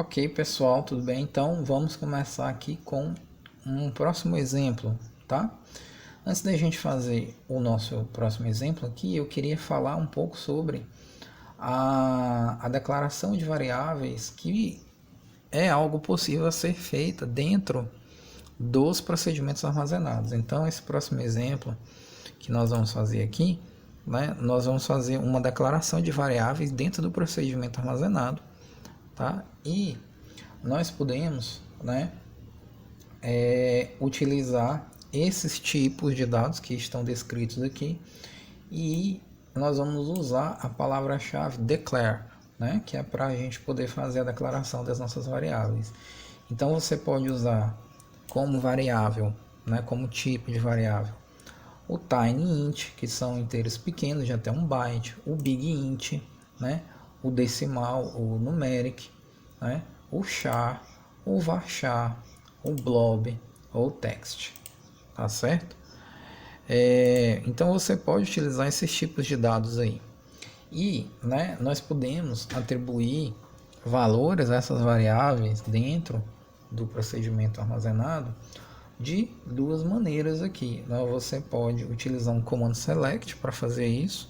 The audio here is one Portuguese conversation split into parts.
Ok, pessoal, tudo bem? Então, vamos começar aqui com um próximo exemplo, tá? Antes da gente fazer o nosso próximo exemplo aqui, eu queria falar um pouco sobre a declaração de variáveis, que é algo possível a ser feita dentro dos procedimentos armazenados. Então, esse próximo exemplo que nós vamos fazer aqui, né, nós vamos fazer uma declaração de variáveis dentro do procedimento armazenado, tá? E nós podemos, né, utilizar esses tipos de dados que estão descritos aqui e nós vamos usar a palavra-chave declare, né, que é para a gente poder fazer a declaração das nossas variáveis. Então você pode usar como variável, né, como tipo de variável, o tiny_int, que são inteiros pequenos de até 1 byte, o big_int, né, o decimal, o numeric, né, o char, o varchar, o blob ou text, tá certo? Então você pode utilizar esses tipos de dados aí. E, né, nós podemos atribuir valores a essas variáveis dentro do procedimento armazenado de duas maneiras aqui. Você pode utilizar um comando select para fazer isso,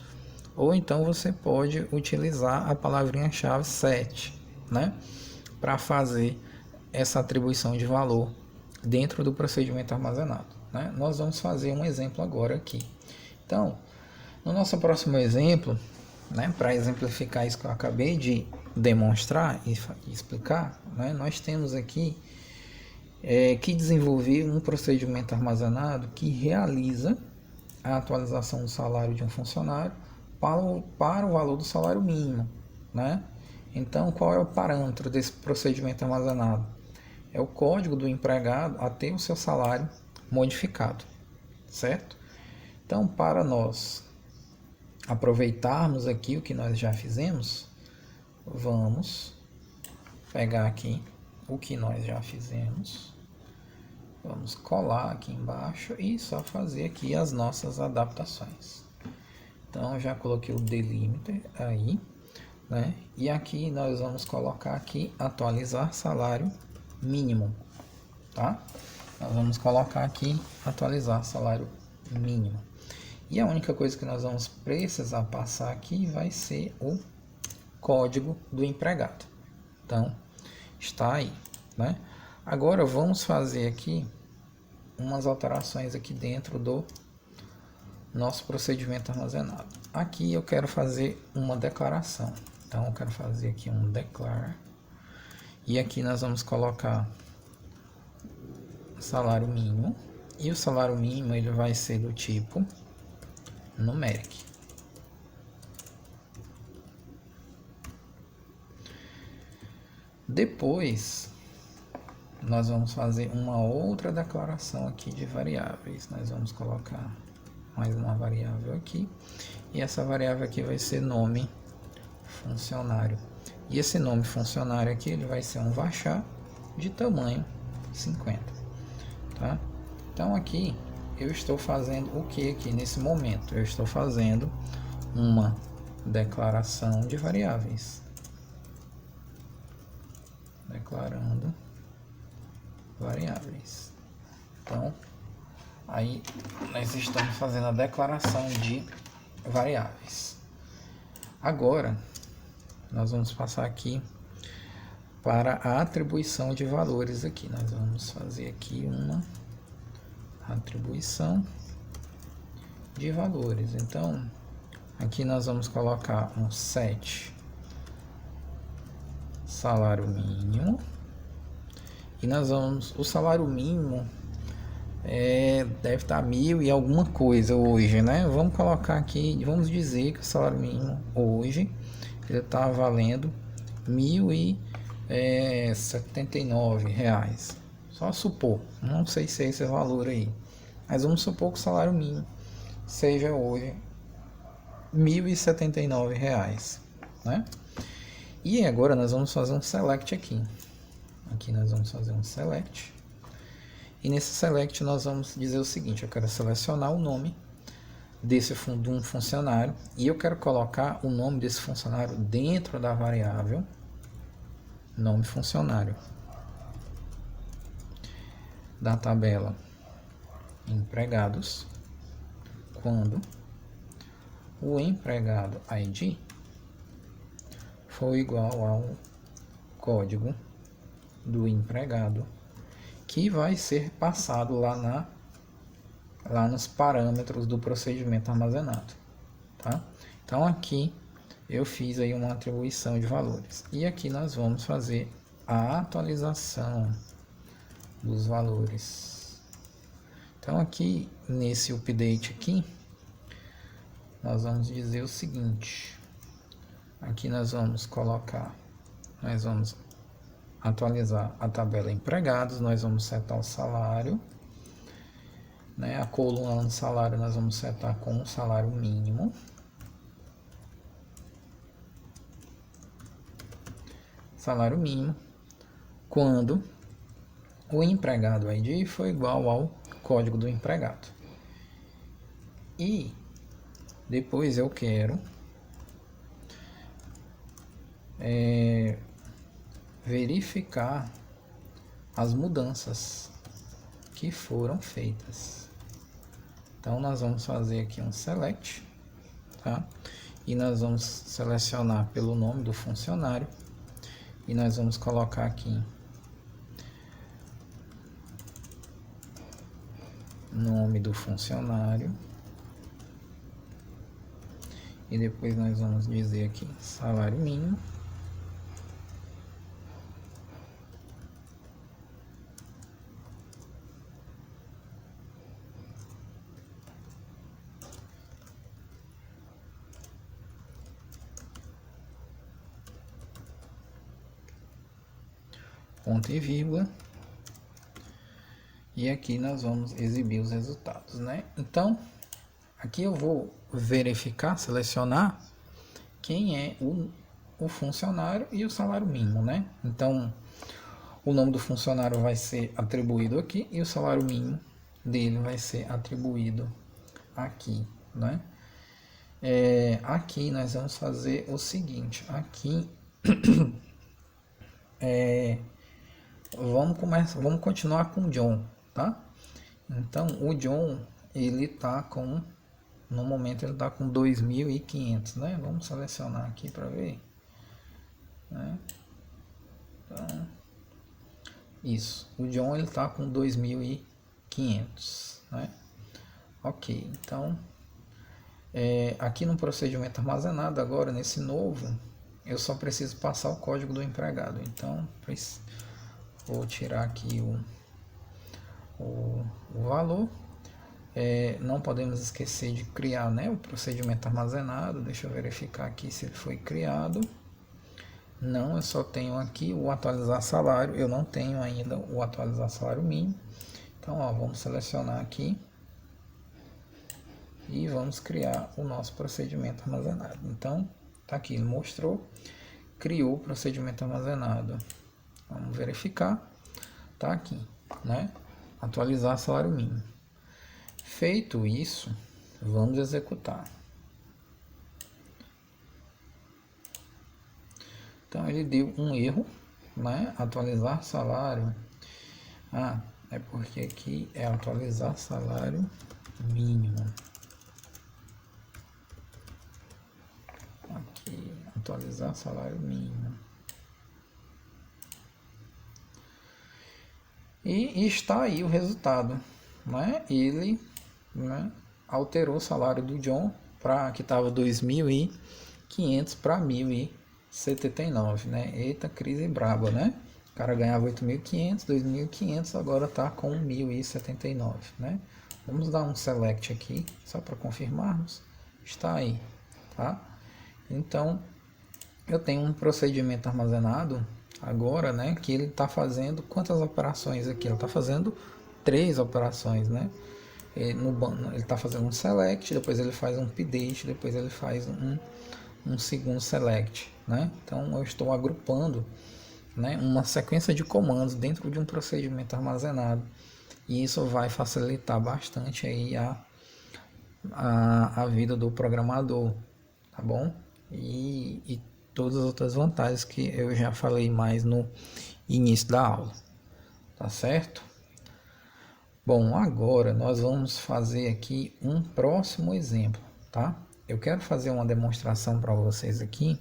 ou então você pode utilizar a palavrinha-chave set, né, para fazer essa atribuição de valor dentro do procedimento armazenado, né? Nós vamos fazer um exemplo agora aqui. Então, no nosso próximo exemplo, né, para exemplificar isso que eu acabei de demonstrar e explicar, né, nós temos aqui que desenvolver um procedimento armazenado que realiza a atualização do salário de um funcionário para o valor do salário mínimo, né? Então, qual é o parâmetro desse procedimento armazenado? É o código do empregado a ter o seu salário modificado, certo? Então, para nós aproveitarmos aqui o que nós já fizemos, vamos pegar aqui o que nós já fizemos, vamos colar aqui embaixo e só fazer aqui as nossas adaptações. Então, já coloquei o delimiter aí, né? E aqui nós vamos colocar aqui atualizar salário mínimo, tá? Nós vamos colocar aqui atualizar salário mínimo. E a única coisa que nós vamos precisar passar aqui vai ser o código do empregado. Então, está aí, né? Agora vamos fazer aqui umas alterações aqui dentro do nosso procedimento armazenado. Aqui eu quero fazer uma declaração. Então eu quero fazer aqui um declare. E aqui nós vamos colocar salário mínimo. E o salário mínimo ele vai ser do tipo numeric. Depois nós vamos fazer uma outra declaração aqui de variáveis. Nós vamos colocar mais uma variável aqui. E essa variável aqui vai ser nome funcionário. E esse nome funcionário aqui ele vai ser um varchar de tamanho 50. Tá? Então aqui eu estou fazendo o que aqui nesse momento? Eu estou fazendo uma declaração de variáveis. Declarando variáveis. Então, aí nós estamos fazendo a declaração de variáveis. Agora, nós vamos passar aqui para a atribuição de valores aqui. Nós vamos fazer aqui uma atribuição de valores. Então, aqui nós vamos colocar um set salário mínimo. E nós vamos, o salário mínimo deve estar 1.000 e alguma coisa hoje, né? Vamos colocar aqui, vamos dizer que o salário mínimo hoje ele está valendo R$1.079. Só supor, não sei se é esse valor aí, mas vamos supor que o salário mínimo seja hoje R$1.079, né? E agora nós vamos fazer um select aqui. Aqui nós vamos fazer um select. E nesse select nós vamos dizer o seguinte: eu quero selecionar o nome de um funcionário e eu quero colocar o nome desse funcionário dentro da variável nome funcionário da tabela empregados quando o empregado ID for igual ao código do empregado, que vai ser passado lá nos parâmetros do procedimento armazenado, tá? Então aqui eu fiz aí uma atribuição de valores e aqui nós vamos fazer a atualização dos valores. Então aqui nesse update aqui nós vamos dizer o seguinte: aqui nós vamos atualizar a tabela empregados, nós vamos setar o salário, né? A coluna do salário nós vamos setar com o salário mínimo. Salário mínimo quando o empregado ID for igual ao código do empregado. E depois eu quero verificar as mudanças que foram feitas. Então nós vamos fazer aqui um select, tá? E nós vamos selecionar pelo nome do funcionário e nós vamos colocar aqui nome do funcionário e depois nós vamos dizer aqui salário mínimo. Ponto e vírgula, e aqui nós vamos exibir os resultados, né? Então, aqui eu vou verificar, selecionar quem é o funcionário e o salário mínimo, né? Então, o nome do funcionário vai ser atribuído aqui e o salário mínimo dele vai ser atribuído aqui, né? Aqui nós vamos fazer o seguinte, aqui vamos continuar com o John, tá? Então o John ele tá com, no momento ele tá com 2.500, né? Vamos selecionar aqui para ver, né? Então, isso, o John ele tá com 2.500, né? Ok, então aqui no procedimento armazenado agora nesse novo eu só preciso passar o código do empregado. Então vou tirar aqui o valor. Não podemos esquecer de criar, né, o procedimento armazenado. Deixa eu verificar aqui se ele foi criado. Não, eu só tenho aqui o atualizar salário. Eu não tenho ainda o atualizar salário mínimo. Então, ó, vamos selecionar aqui e vamos criar o nosso procedimento armazenado. Então, tá aqui, ele mostrou, criou o procedimento armazenado. Vamos verificar, tá aqui, né? Atualizar salário mínimo. Feito isso, vamos executar. Então ele deu um erro, né? Atualizar salário. É porque aqui é atualizar salário mínimo. Aqui, atualizar salário mínimo. E está aí o resultado, né? Ele, né, alterou o salário do John para que estava 2.500 para 1.079, né? Eita, crise braba, né? O cara ganhava 8.500, 2.500, agora está com 1.079, né? Vamos dar um select aqui, só para confirmarmos. Está aí, tá? Então, eu tenho um procedimento armazenado agora, né, que ele está fazendo quantas operações aqui? Ele está fazendo 3 operações, né? Ele está fazendo um select, depois ele faz um update, depois ele faz um segundo select, né? Então eu estou agrupando, né, uma sequência de comandos dentro de um procedimento armazenado e isso vai facilitar bastante aí a vida do programador, tá bom? E todas as outras vantagens que eu já falei mais no início da aula, tá certo? Bom, agora nós vamos fazer aqui um próximo exemplo, tá? Eu quero fazer uma demonstração para vocês aqui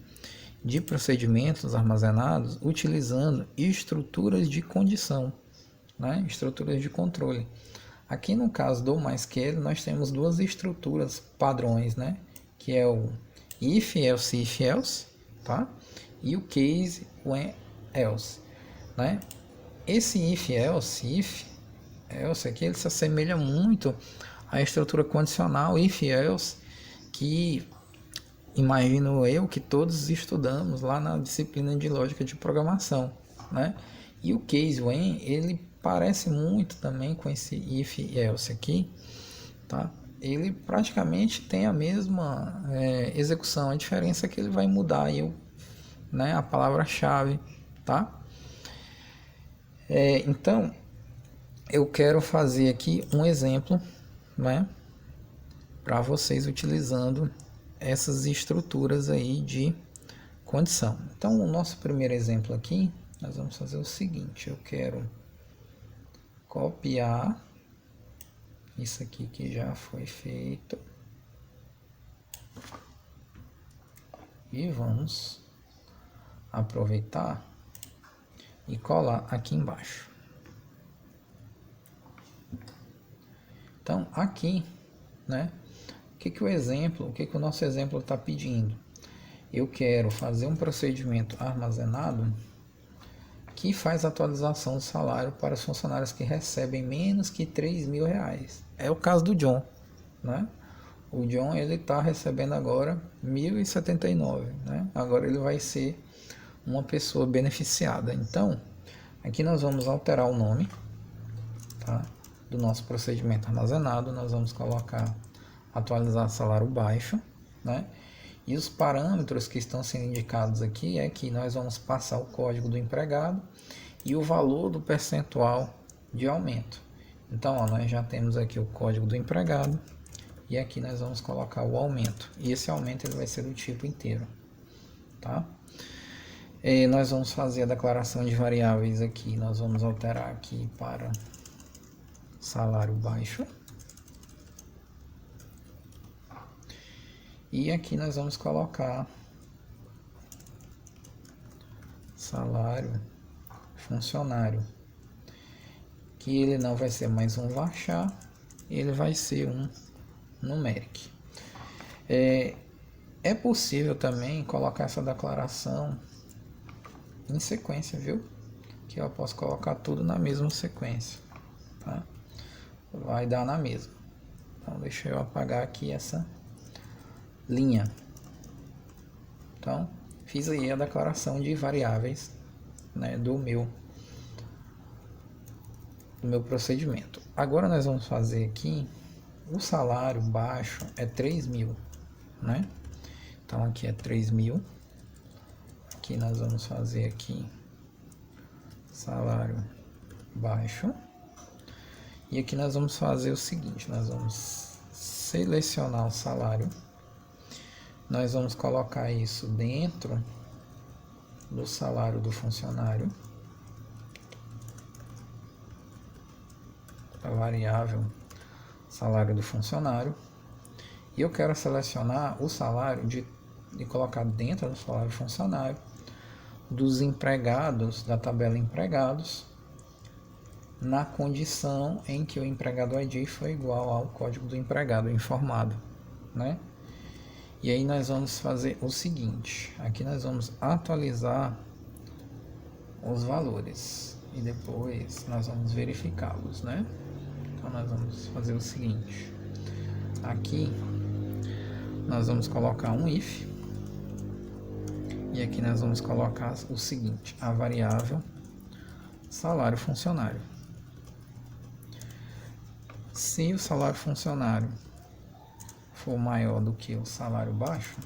de procedimentos armazenados utilizando estruturas de condição, né? Estruturas de controle. Aqui no caso do MySQL nós temos duas estruturas padrões, né? Que é o if, else, if, else, tá? E o case, when, else, né? Esse if, else, else aqui, ele se assemelha muito à estrutura condicional if, else, que imagino eu que todos estudamos lá na disciplina de lógica de programação, né? E o case when, ele parece muito também com esse if, else aqui, tá? Ele praticamente tem a mesma execução, a diferença é que ele vai mudar aí, né, a palavra-chave, tá? Então, eu quero fazer aqui um exemplo, né, para vocês utilizando essas estruturas aí de condição. Então, o nosso primeiro exemplo aqui, nós vamos fazer o seguinte: eu quero copiar isso aqui que já foi feito e vamos aproveitar e colar aqui embaixo. Então, aqui, né, o que o nosso exemplo está pedindo? Eu quero fazer um procedimento armazenado que faz atualização do salário para os funcionários que recebem menos que R$3.000. É o caso do John, né? O John, ele está recebendo agora 1.079, né? Agora ele vai ser uma pessoa beneficiada. Então, aqui nós vamos alterar o nome, tá, do nosso procedimento armazenado. Nós vamos colocar atualizar salário baixo, né? E os parâmetros que estão sendo indicados aqui é que nós vamos passar o código do empregado e o valor do percentual de aumento. Então, ó, nós já temos aqui o código do empregado e aqui nós vamos colocar o aumento. E esse aumento ele vai ser do tipo inteiro, tá? E nós vamos fazer a declaração de variáveis aqui. Nós vamos alterar aqui para salário baixo. E aqui nós vamos colocar salário funcionário, que ele não vai ser mais um varchar, ele vai ser um numeric. É possível também colocar essa declaração em sequência, viu? Que eu posso colocar tudo na mesma sequência, tá? Vai dar na mesma. Então deixa eu apagar aqui essa linha. Então, fiz aí a declaração de variáveis, né, do meu procedimento. Agora nós vamos fazer aqui o salário baixo é 3.000, né? Então aqui é 3.000. Aqui nós vamos fazer aqui salário baixo. E aqui nós vamos fazer o seguinte: nós vamos selecionar o salário. Nós vamos colocar isso dentro do salário do funcionário, a variável salário do funcionário. E eu quero selecionar o salário de colocar dentro do salário funcionário dos empregados, da tabela empregados, na condição em que o empregado ID foi igual ao código do empregado informado, né? E aí nós vamos fazer o seguinte: aqui nós vamos atualizar os valores e depois nós vamos verificá-los, né? Então nós vamos fazer o seguinte: aqui nós vamos colocar um if e aqui nós vamos colocar o seguinte: a variável salário funcionário. Se o salário funcionário for maior do que o salário baixo,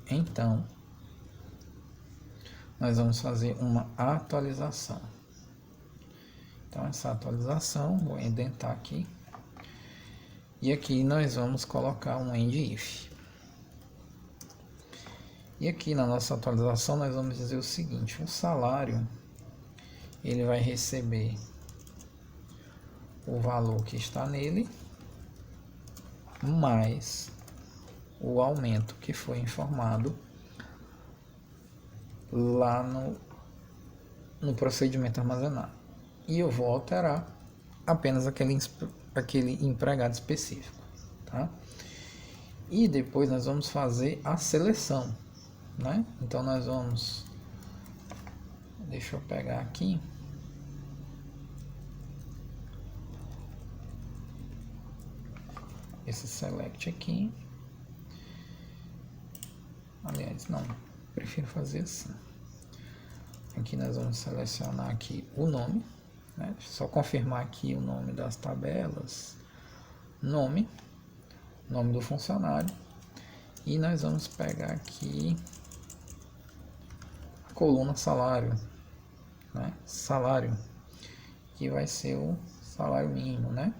então nós vamos fazer uma atualização. Então essa atualização, vou indentar aqui, E aqui nós vamos colocar um end if. E aqui na nossa atualização nós vamos dizer o seguinte: o salário ele vai receber o valor que está nele mais o aumento que foi informado lá no procedimento armazenado. E eu vou alterar apenas aquele empregado específico, tá? E depois nós vamos fazer a seleção, né? Então nós vamos, deixa eu pegar aqui, esse select aqui, aliás não, prefiro fazer assim. Aqui nós vamos selecionar aqui o nome, né? Só confirmar aqui o nome das tabelas, nome do funcionário, e nós vamos pegar aqui a coluna salário, né? Salário, que vai ser o salário mínimo, né?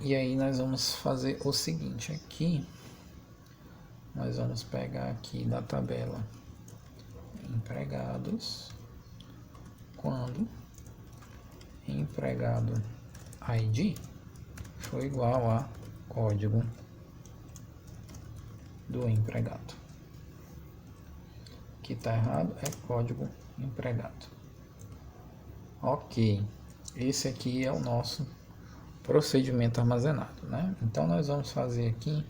E aí nós vamos fazer o seguinte: aqui nós vamos pegar aqui da tabela empregados, quando empregado ID for igual a código do empregado. Que está errado é código empregado. Ok, esse aqui é o nosso procedimento armazenado, né? Então nós vamos fazer aqui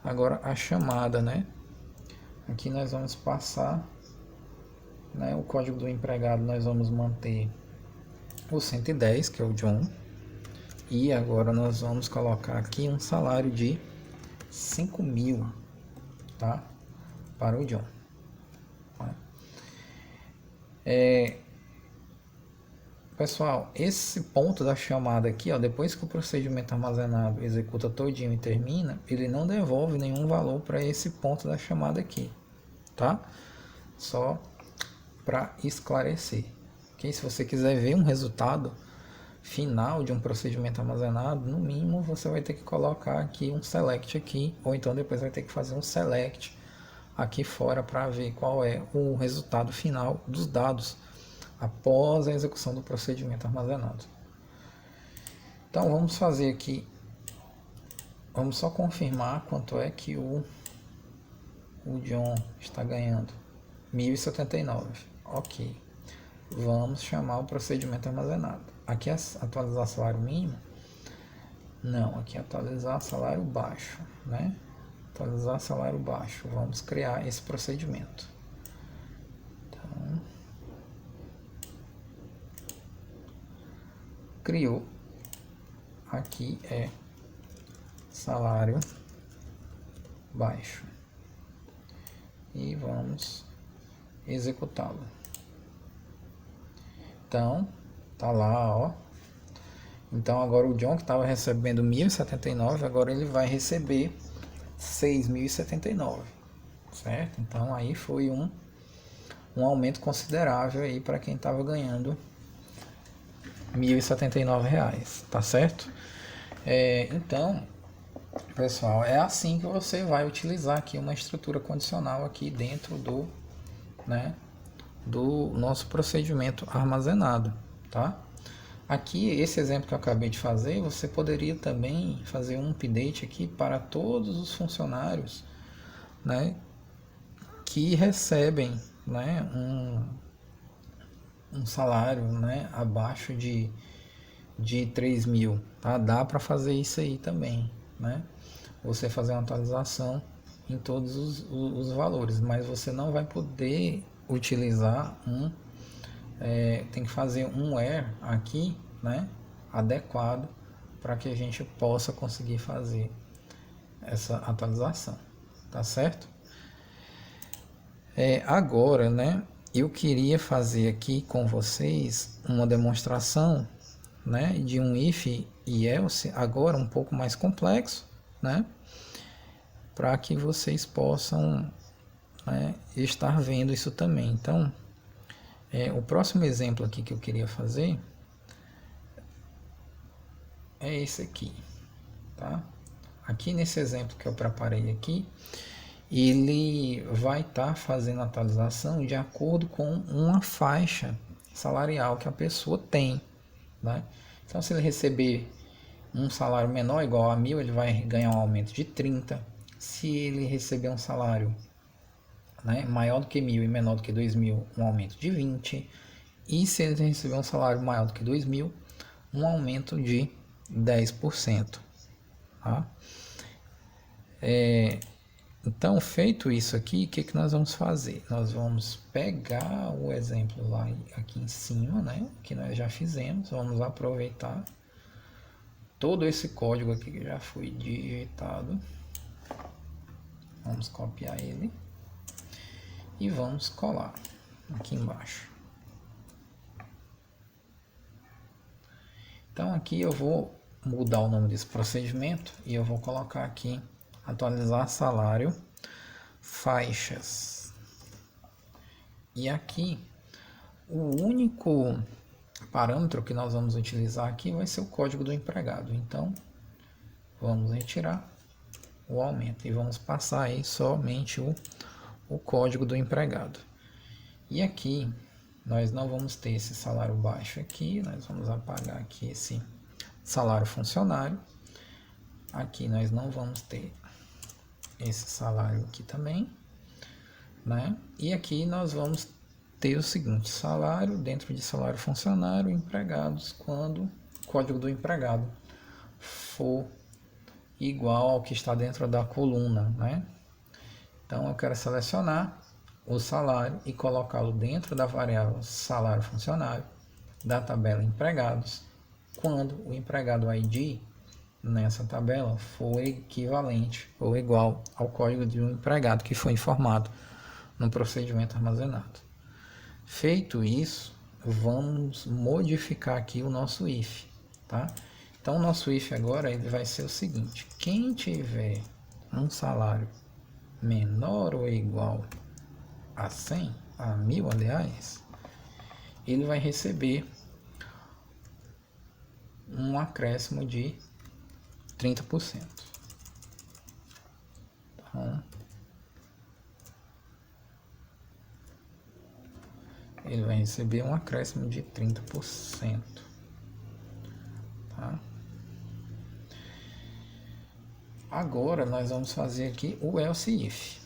agora a chamada, né? Aqui nós vamos passar, né, o código do empregado, nós vamos manter o 110, que é o John, e agora nós vamos colocar aqui um salário de 5.000, tá? Para o John. Pessoal, esse ponto da chamada aqui, ó, depois que o procedimento armazenado executa todinho e termina, ele não devolve nenhum valor para esse ponto da chamada aqui, tá? Só para esclarecer. Okay? Se você quiser ver um resultado final de um procedimento armazenado, no mínimo você vai ter que colocar aqui um select aqui, ou então depois vai ter que fazer um select aqui fora para ver qual é o resultado final dos dados após a execução do procedimento armazenado. Então vamos fazer aqui, vamos só confirmar quanto é que o John está ganhando. 1.079. Ok. Vamos chamar o procedimento armazenado. Aqui é atualizar salário mínimo? Não, aqui é atualizar salário baixo, né? Atualizar salário baixo. Vamos criar esse procedimento. Então, criou. Aqui é salário baixo. E vamos executá-lo. Então, tá lá, ó. Então agora o John, que estava recebendo 1.079, agora ele vai receber 6.079, certo? Então aí foi um aumento considerável aí para quem estava ganhando R$1.079, tá certo? Então, pessoal, é assim que você vai utilizar aqui uma estrutura condicional aqui dentro do, né, do nosso procedimento armazenado, tá? Aqui, esse exemplo que eu acabei de fazer, você poderia também fazer um update aqui para todos os funcionários, né, que recebem, né, um salário, né, abaixo de 3.000, tá? Dá para fazer isso aí também, né? Você fazer uma atualização em todos os valores, mas você não vai poder utilizar tem que fazer um where aqui, né, adequado para que a gente possa conseguir fazer essa atualização, tá certo? Agora, né, eu queria fazer aqui com vocês uma demonstração, né, de um if e else, agora um pouco mais complexo, né, para que vocês possam, né, estar vendo isso também. Então, o próximo exemplo aqui que eu queria fazer é esse aqui, tá? Aqui nesse exemplo que eu preparei aqui, ele vai estar fazendo a atualização de acordo com uma faixa salarial que a pessoa tem, né? Então, se ele receber um salário menor, igual a 1.000, ele vai ganhar um aumento de 30. Se ele receber um salário, né, maior do que 1.000 e menor do que 2.000, um aumento de 20. E se ele receber um salário maior do que 2.000, um aumento de 10%. Tá? Então, feito isso aqui, o que nós vamos fazer? Nós vamos pegar o exemplo lá aqui em cima, né, que nós já fizemos, vamos aproveitar todo esse código aqui que já foi digitado, vamos copiar ele e vamos colar aqui embaixo. Então aqui eu vou mudar o nome desse procedimento e eu vou colocar aqui atualizar salário faixas. E aqui o único parâmetro que nós vamos utilizar aqui vai ser o código do empregado. Então vamos retirar o aumento e vamos passar aí somente o código do empregado. E aqui nós não vamos ter esse salário baixo aqui, nós vamos apagar aqui esse salário funcionário. Aqui nós não vamos ter esse salário aqui também, né? E aqui nós vamos ter o seguinte, salário dentro de salário funcionário, empregados, quando o código do empregado for igual ao que está dentro da coluna, né? Então eu quero selecionar o salário e colocá-lo dentro da variável salário funcionário da tabela empregados, quando o empregado ID nessa tabela for equivalente ou igual ao código de um empregado que foi informado no procedimento armazenado. Feito isso, vamos modificar aqui o nosso if, tá? Então o nosso if agora ele vai ser o seguinte: quem tiver um salário menor ou igual a 100, a 1.000 aliás, ele vai receber um acréscimo de 30%. Então, ele vai receber um acréscimo de 30%. Tá? Agora nós vamos fazer aqui o else if.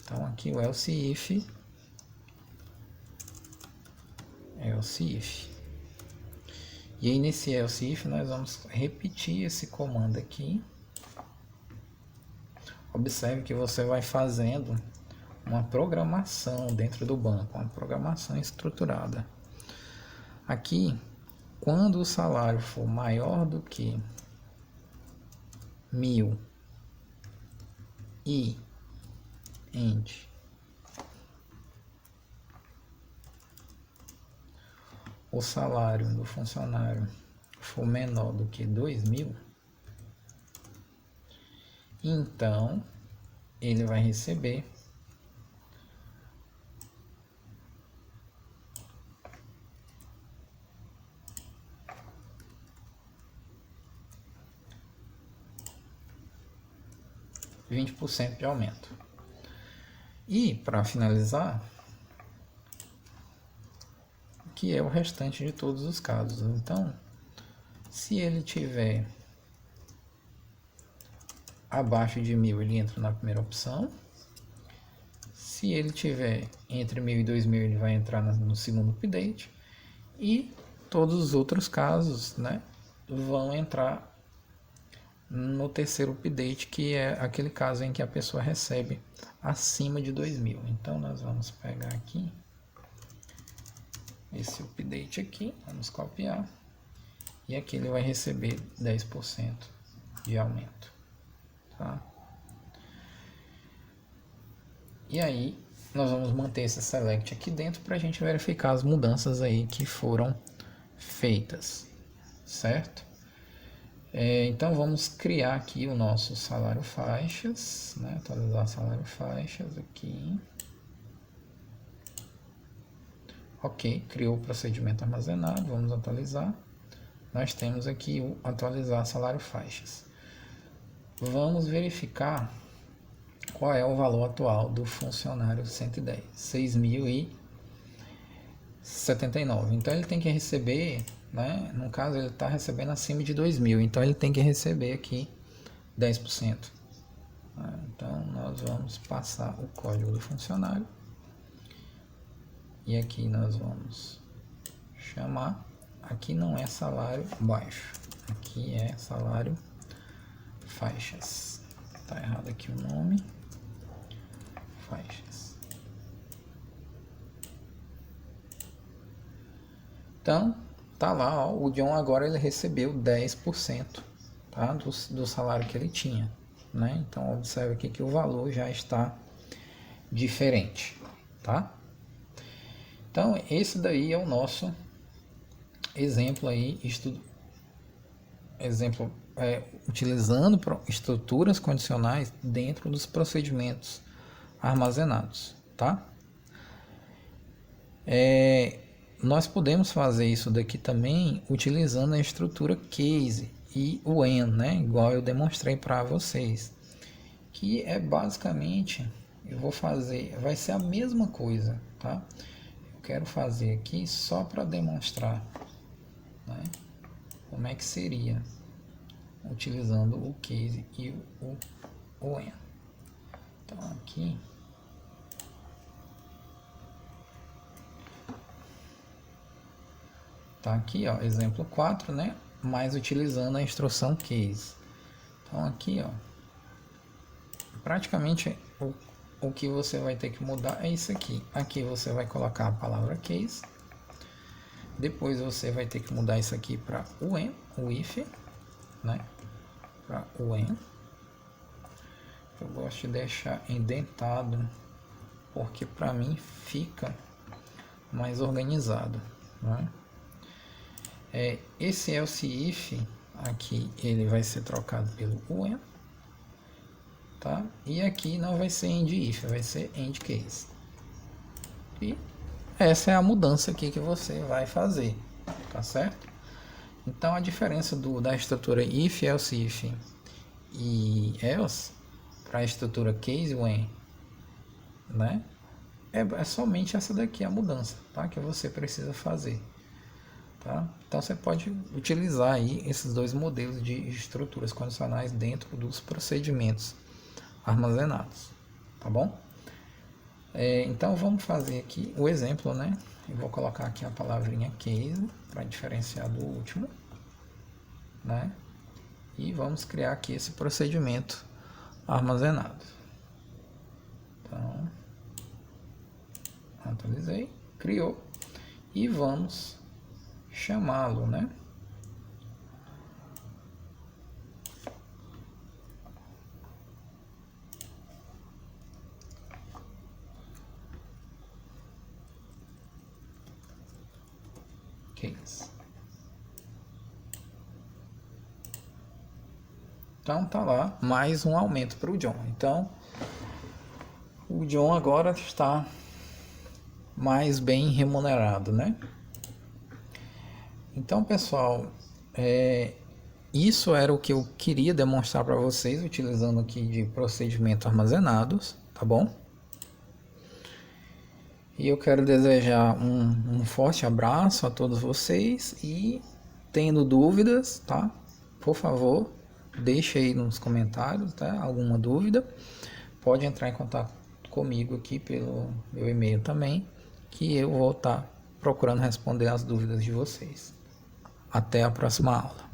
Então aqui o else if. E aí nesse else if nós vamos repetir esse comando aqui. Observe que você vai fazendo uma programação dentro do banco, uma programação estruturada. Aqui, quando o salário for maior do que 1.000 e end o salário do funcionário for menor do que 2.000, então ele vai receber %20 de aumento. E para finalizar, que é o restante de todos os casos. Então, se ele tiver abaixo de 1.000, ele entra na primeira opção. Se ele tiver entre 1.000 e 2.000, ele vai entrar no segundo update. E todos os outros casos, né, vão entrar no terceiro update, que é aquele caso em que a pessoa recebe acima de 2.000. Então, nós vamos pegar aqui esse update aqui, vamos copiar, e aqui ele vai receber 10% de aumento, tá? E aí nós vamos manter esse select aqui dentro para a gente verificar as mudanças aí que foram feitas, certo? Então vamos criar aqui o nosso salário faixas, né? Atualizar salário faixas aqui. Ok, criou o procedimento armazenado, vamos atualizar. nós temos aqui o atualizar salário faixas. Vamos verificar qual é o valor atual do funcionário 110, 6.079. Então ele tem que receber, né? No caso ele está recebendo acima de 2.000, então ele tem que receber aqui 10%. Então nós vamos passar o código do funcionário e aqui nós vamos chamar. Aqui não é salário baixo, aqui é salário faixas. Tá errado aqui o nome. Faixas. Então, tá lá, ó, o John agora ele recebeu 10%, tá, do salário que ele tinha, né? Então, observe aqui que o valor já está diferente, tá? Então, esse daí é o nosso exemplo aí, utilizando estruturas condicionais dentro dos procedimentos armazenados, tá? Nós podemos fazer isso daqui também utilizando a estrutura case e o when, né? Igual eu demonstrei para vocês, que é basicamente, eu vou fazer, vai ser a mesma coisa, tá? Eu quero fazer aqui só para demonstrar, né, como é que seria utilizando o case e o when. Então aqui tá, aqui ó, exemplo 4, né, mas utilizando a instrução case. Então aqui ó, praticamente o que você vai ter que mudar é isso aqui. Aqui você vai colocar a palavra case, depois você vai ter que mudar isso aqui para when, o if, né, para when. Eu gosto de deixar indentado porque para mim fica mais organizado, né? Esse else if aqui ele vai ser trocado pelo when, tá? E aqui não vai ser end if, vai ser end case. E essa é a mudança aqui que você vai fazer, tá certo? Então a diferença da estrutura if, else if e else para a estrutura case when, né? É somente essa daqui a mudança, tá? Que você precisa fazer, tá? Então você pode utilizar aí esses dois modelos de estruturas condicionais dentro dos procedimentos armazenados, tá bom? Então vamos fazer aqui o exemplo, né? Eu vou colocar aqui a palavrinha case para diferenciar do último, né? E vamos criar aqui esse procedimento armazenado. Então, atualizei, criou e vamos chamá-lo, né? Case. Então tá lá mais um aumento para o John. Então o John agora está mais bem remunerado, né? Então pessoal, isso era o que eu queria demonstrar para vocês utilizando aqui de procedimentos armazenados, tá bom? E eu quero desejar um forte abraço a todos vocês e tendo dúvidas, tá? Por favor, deixe aí nos comentários, tá? Alguma dúvida, pode entrar em contato comigo aqui pelo meu e-mail também, que eu vou estar procurando responder as dúvidas de vocês. Até a próxima aula.